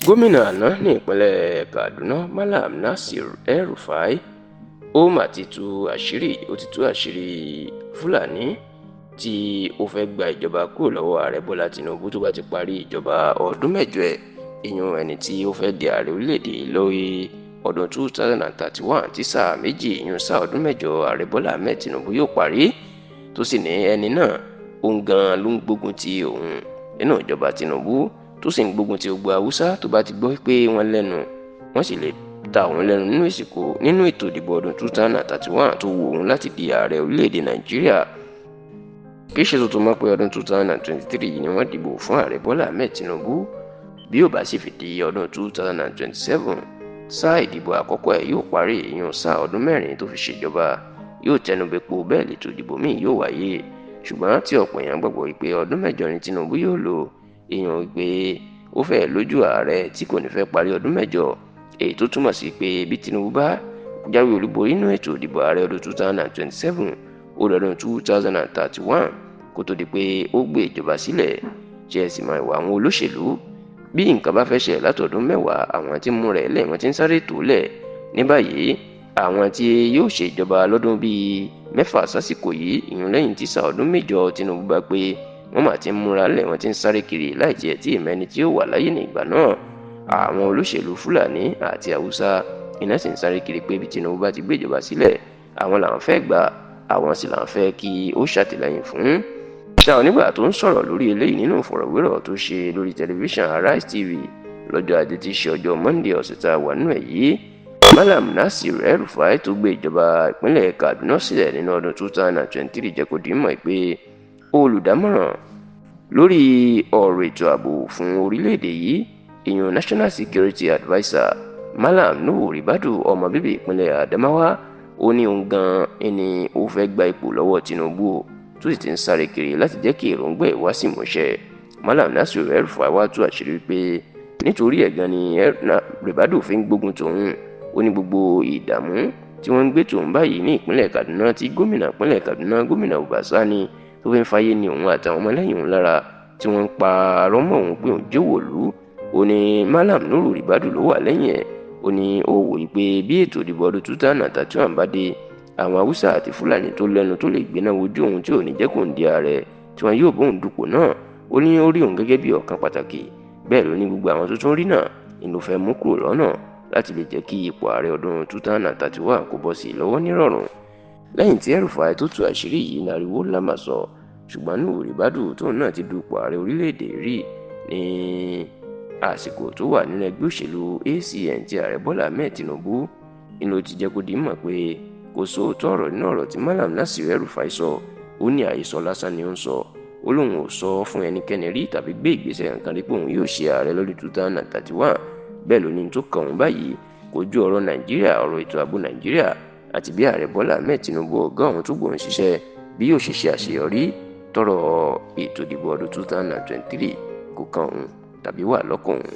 gómìnà àná ní ìpínlẹ̀ Kaduna Malam Nasir El-Rufai ó mà ti tú àṣírí Fúlàní tí ó fẹ́ gba ìjọba kúrò lọ́wọ́ ààrẹ Bọ́lá Tinubu tó bá ti parí ìjọba ọdún mẹ́jọ ẹ̀. ìyẹn ẹni tí ó fẹ́ di ààrẹ orílẹ̀-èdè lórí ọdún 2031 tí sáà méjì ìyẹn sáà ọdún mẹ́jọ ààrẹ Bọ́lá Ahmed Tinubu yóò parí, tó sì ní ẹni náà òun gan ló ń gbógun ti òun nínú ìjọba Tinubu, tó sì ń gbógun ti gbogbo Haúsá tó bá ti gbọ́ pé wọ́n lẹ́nu wọ́n sì lè ta òun lẹ́nu nínú ètò ìdìbò ọdún 2031 tó wù òun láti di ààrẹ orílẹ̀-èdè Nàìjíríà. kì í ṣe tuntun mọ́ pé ọdún 2023 yìí ni wọ́n dìbò fún ààrẹ Bọ́lá Ahmed Tinubu. bí ó bá sì fi di ọdún 2027 sáà ìdìbò àkọ́kọ́ ẹ̀ yóò parí, ìyẹn sáà ọdún mẹ́rin tó fi ṣèjọba yóò tẹnubẹ́po bẹ́ẹ̀ lètò ìdìbò míì yóò wáyé. ṣùgbọ́n tí ọ̀pọ̀ èèyàn gbàgbọ́ pé ọdún mẹ́jọ ni Tinubu yóò lò, èèyàn pé ó fẹ́ lójú ààrẹ tí kò ní fẹ́ parí ọdún mẹ́jọ, èyí tó túmọ̀ sí pé bí Tinubu bá jáwé olúborí nínú ètò ìdìbò ààrẹ ọdún 2027 ó lọ́dún 2031 kó tó di pé ó gbé ìjọba sílẹ̀. ṣe é sì mọ ìwà àwọn olóṣèlú, bí nǹkan bá fẹ́ ṣe látọ̀dún mẹ́wàá àwọn tí ń mú rẹ̀ lẹ̀ wọ́n ti ń sáré tó lẹ̀. ní báyìí àwọn tí yóò ṣe ìjọba lọ́dún bíi 6 sásìkò yìí, ìyẹn lẹ́yìn tí sáà ọdún mẹ́jọ Tinubu bá pé wọ́n mà ti ń múra lẹ̀ wọ́n ti ń sáré kiri láì tiẹ̀ tí ìmẹ́ni tí ó wà láyé ní ìgbà náà. àwọn olóṣèlú Fúlàní àti Haúsá iná sì ń sáré kiri pé bí Tinubu bá ti gbé ìjọba sílẹ̀ àwọn làwọn fẹ́ gbà, àwọn sì làwọn fẹ́ kí ó ṣàtìlẹ́yìn fún. ṣáà nígbà tó ń sọ̀rọ̀ lórí eléyìí nínú ìfọ̀rọ̀wérọ̀ tó ṣe lórí tẹlifíṣàn Arise TV lọ́jọ́ Ajé tí í ṣe ọjọ́ Monday ọ̀sẹ̀ tá a wà nínú ẹ̀ yìí, Malam Nasir El-Rufai tó gbé ìjọba ìpínlẹ̀ Kaduna sílẹ̀ nínú ọdún 2023 jẹ́ kó di mọ̀ pé olùdámọ̀ràn lórí ọ̀rọ̀ ètò ààbò fún orílẹ̀-èdè yìí, ìyẹn National Security Adviser Malam Nuhu Ribadu ọmọ bíbí ìpínlẹ̀ Adamawa, ó ní òun gan ẹni ó fẹ́ gba ipò lọ́wọ́ Tinubu tó sì ti ń sáré kiri láti jẹ́ kí èròǹgbà ẹ̀ wá sí ìmúṣẹ. Malam Nasir El-Rufai wá tú àṣírí pé nítorí ẹ̀ gan ni Ribadu fi ń gbógun tòun. ó ní gbogbo ìdààmú tí wọ́n ń gbé tòun báyìí ní ìpínlẹ̀ Kaduna tí gómìnà ìpínlẹ̀ Kaduna gómìnà Uba Sani tó fi ń fàyè ní òun àtàwọn ọmọlẹ́yìn òun lára tí wọ́n ń parọ́ mọ́ òun pé òun jẹ́wọ̀lú. ó ní Malam Nuhu Ribadu ló wà lẹ́yìn ẹ̀. ó ní ó wòye pé bí ètò ìdìbò ọdún 2031 bá dé, àwọn Haúsá àti Fúlàní tó lẹ́nu tó lè gbéná wojú òun tí ò ní jẹ́ kó ń di ààrẹ tí wọn yóò bóun dupò náà. ó ní ó rí òun gẹ́gẹ́ bí ọ̀kan pàtàkì, bẹ́ẹ̀ ló ní gbogbo àwọn tó tún rí náà ìlú fẹ́ mú kúrò lọ́nà láti lè jẹ́ kí ipò ààrẹ ọdún 2031 kó bọ́ sí i lọ́wọ́ nírọ̀rùn. lẹ́yìn tí El-Rufai tó tú àṣírí yìí láriwo lámà sọ, ṣùgbọ́n Nuhu Ribadu tóun náà ti dupò ààrẹ orílẹ̀-èdè rí ní àsìkò tó wà nínú ẹgbẹ́ òṣèlú ACN ti ààrẹ Bọ́lá Ahmed Tinubu, inú ti jẹ́ kó di mọ̀ pé kò sóòótọ́ ọ̀rọ̀ nínú ọ̀rọ̀ tí Malam Nasir El-Rufai sọ. ó ní àhesọ lásán ni ó ń sọ. ó lóun ò sọ fún ẹnikẹ́ni rí tàbí gbé ìgbésẹ̀ kankan rí pé òun yóò ṣe ààrẹ lọ́dún 2031. bẹ́ẹ̀ ló ní tó kàn òun báyìí kò ju ọ̀rọ̀ Nàìjíríà, ọ̀rọ̀ ètò ààbò Nàìjíríà àti bí ààrẹ Bọ́lá Ahmed Tinubu ọ̀gá òun tó gbòòrùn ṣiṣẹ́ bí yóò ṣe ṣe àṣeyọrí tọrọ ètò ìdìbò ọdún 2023 kò kàn òun tàbí wà lọ́kàn òun.